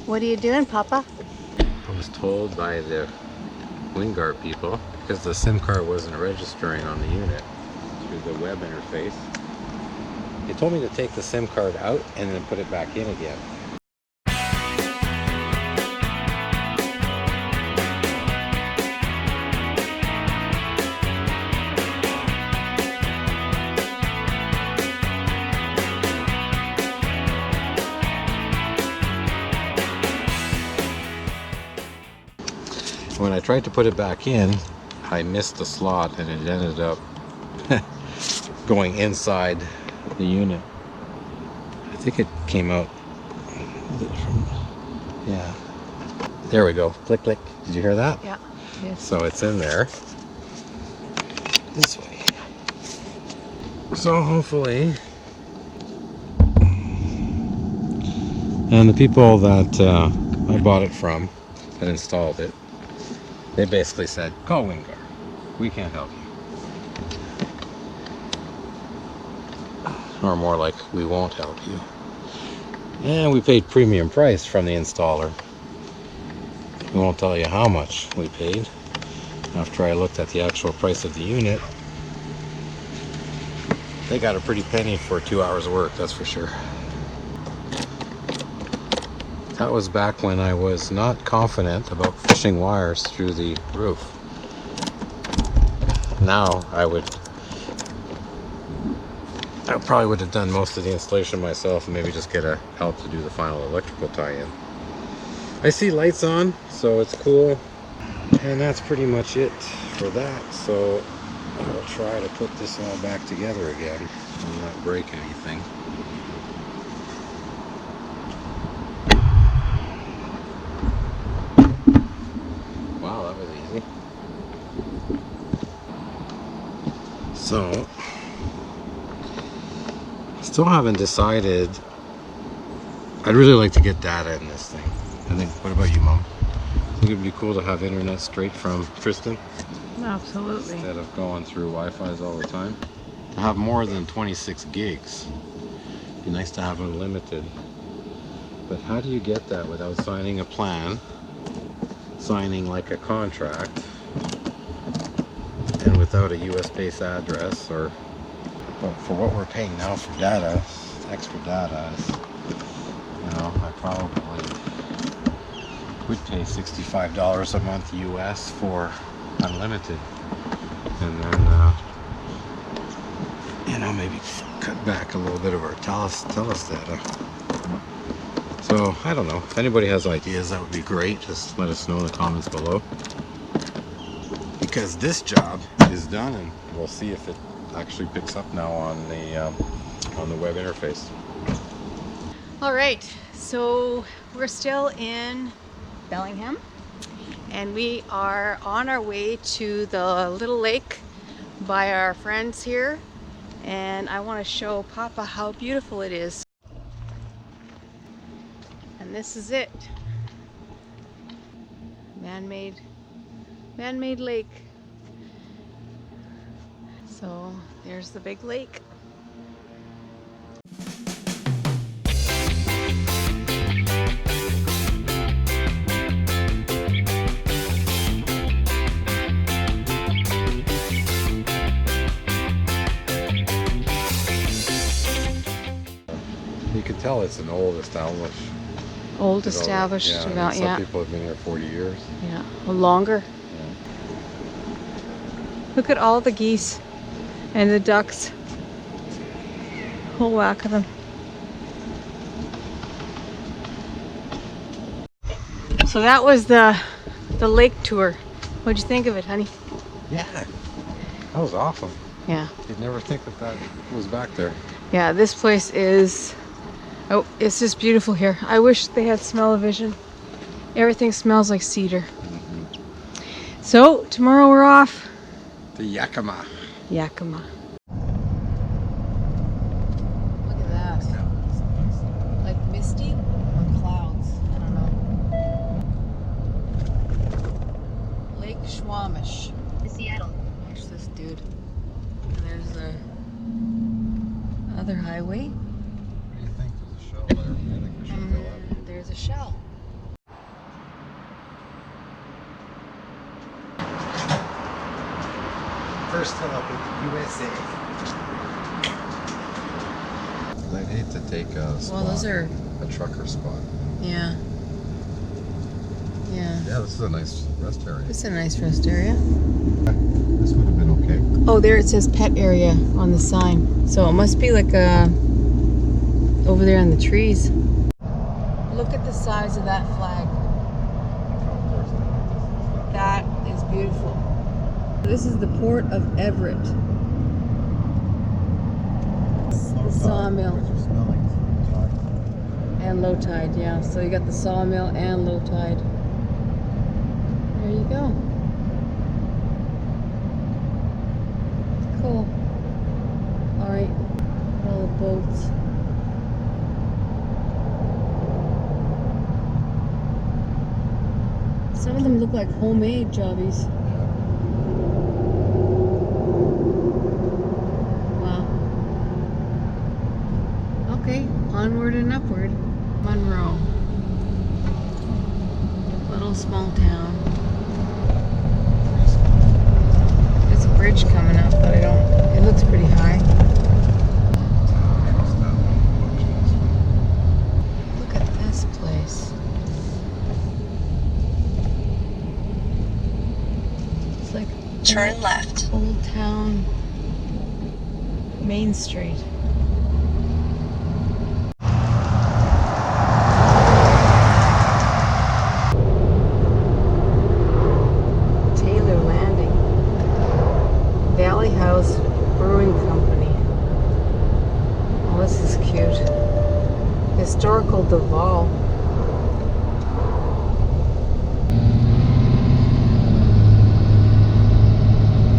What are you doing, Papa? I was told by the WinGuard people, because the SIM card wasn't registering on the unit through the web interface, they told me to take the SIM card out and then put it back in again. When I tried to put it back in, I missed the slot and it ended up going inside the unit. I think it came out from, yeah. There we go. Click, click. Did you hear that? Yeah. Yes. So it's in there. This way. So hopefully. And the people that I bought it from, that installed it, they basically said, call WinGuard. We can't help you. Or more like, we won't help you. And we paid premium price from the installer. We won't tell you how much we paid. After I looked at the actual price of the unit, they got a pretty penny for 2 hours of work, that's for sure. That was back when I was not confident about fishing wires through the roof. Now I probably would have done most of the installation myself and maybe just get a help to do the final electrical tie-in. I see lights on, so it's cool. And that's pretty much it for that. So I'll try to put this all back together again and not break anything. So, still haven't decided. I'd really like to get data in this thing. I think, what about you, Mom? I think it'd be cool to have internet straight from Tristan. Absolutely. Instead of going through Wi-Fi's all the time. To have more than 26 gigs. It'd be nice to have unlimited. But how do you get that without signing a plan? Signing like a contract? And without a US-based address, or but for what we're paying now for data, extra data, you know, I probably would pay $65 a month US for unlimited, and then you know, maybe cut back a little bit of our TELUS data. So I don't know, if anybody has ideas, that would be great. Just let us know in the comments below. Because this job is done, and we'll see if it actually picks up now on the web interface. All right, so we're still in Bellingham, and we are on our way to the little lake by our friends here, and I want to show Papa how beautiful it is. And this is it. Man-made lake. So there's the big lake. You can tell it's an old established. Yeah, About, some people have been here 40 years. Yeah, or longer. Yeah. Look at all the geese and the ducks. Whole whack of them. So that was the lake tour. What'd you think of it, honey? Yeah, that was awesome. Yeah. You'd never think that was back there. Yeah, this place is, oh, it's just beautiful here. I wish they had smell-o-vision. Everything smells like cedar. Mm-hmm. So tomorrow we're off. To Yakima. Yakima. Look at that. Like misty or clouds. I don't know. Lake Schwamish. Seattle. Watch this dude. And there's the other highway. What do you think? There's a shell there. I think we should go up. There's a shell. First stop in the USA. I'd hate to take a spot, those are... a trucker spot. Yeah. Yeah. Yeah, this is a nice rest area. This is a nice rest area. This would have been okay. Oh, there it says pet area on the sign. So it must be like over there in the trees. Look at the size of that flag. That is beautiful. This is the port of Everett. The sawmill. And low tide, yeah. So you got the sawmill and low tide. There you go. Cool. Alright. All the boats. Some of them look like homemade jobbies. Wow. Okay, onward and upward. Monroe. Little small town. There's a bridge coming up, but I don't... It looks pretty high. Look at this place. It's like... Turn left. Old Town Main Street. Brewing Company. Oh, this is cute. Historical Duval.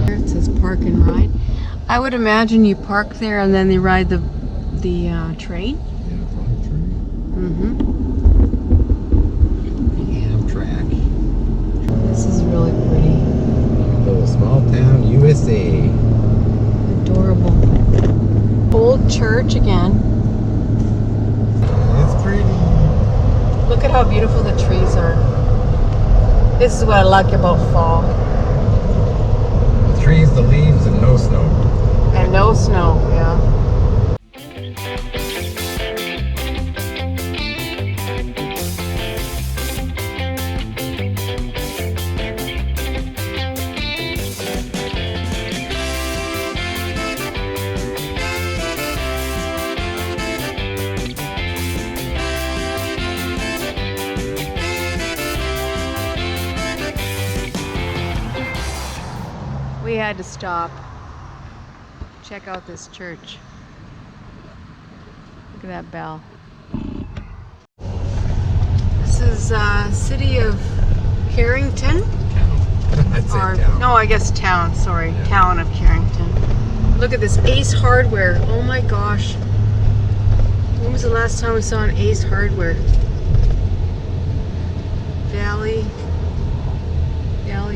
It says park and ride. I would imagine you park there and then they ride the train. Yeah, probably train. Mm-hmm. The Amtrak. This is really pretty. Little small town USA. Adorable. Old church again. It's pretty. Look at how beautiful the trees are. This is what I like about fall. The trees, the leaves, and no snow. And no snow, yeah. We had to stop. Check out this church. Look at that bell. This is city of Carrington. I'd say Or, town. no, I guess town. Sorry, Yeah. town of Carrington. Look at this Ace Hardware. Oh my gosh. When was the last time we saw an Ace Hardware? Valley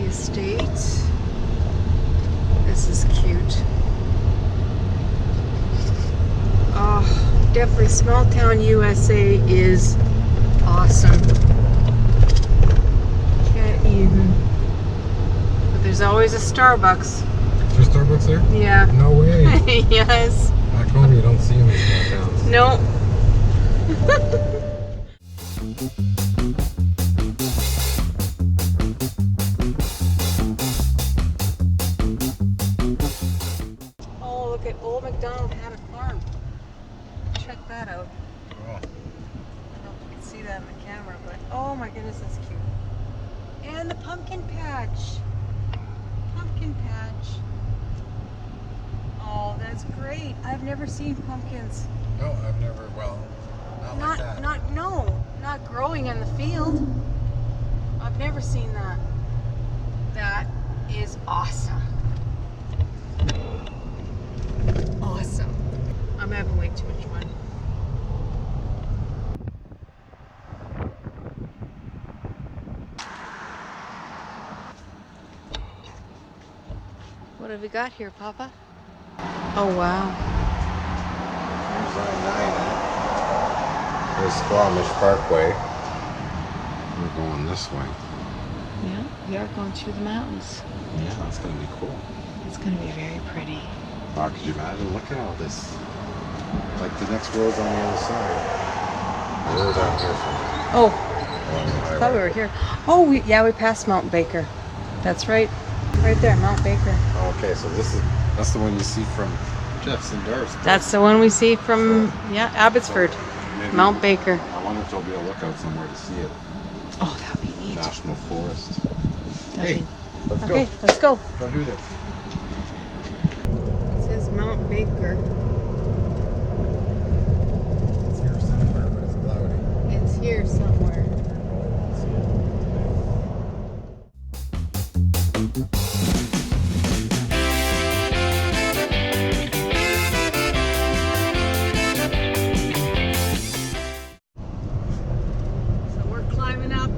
Estates. This is cute. Oh, definitely small town USA is awesome. Can't even. But there's always a Starbucks. Is there Starbucks there? Yeah. No way. Yes. Back home you don't see them in small towns. No. Oh, look at Old MacDonald had a farm. Check that out. Oh. I don't know if you can see that in the camera, but oh my goodness, that's cute. And the pumpkin patch. Pumpkin patch. Oh, that's great. I've never seen pumpkins. No, I've never, well, not like that. Not growing in the field. I've never seen that. That is awesome. Awesome. I'm having way too much fun. What have we got here, Papa? Oh, wow. There's I-9. There's Squamish Parkway. We're going this way. Yeah, we are going through the mountains. Yeah, that's going to be cool. It's gonna be very pretty. Wow, could you imagine? Look at all this. Like the next road's on the other side. We're down here somewhere. Oh, Along the I thought we highway. were here. Oh, we passed Mount Baker. That's right. Right there, Mount Baker. Okay, so that's the one you see from Jeff's and Dar's. That's the one we see from, yeah, Abbotsford. Maybe- Mount Baker. I wonder if there'll be a lookout somewhere to see it. Oh, that would be neat. National Forest. That'd Hey, be- let's Okay, go. let's go. Go do this. It says Mount Baker. It's here somewhere, but it's cloudy. It's here somewhere. So we're climbing up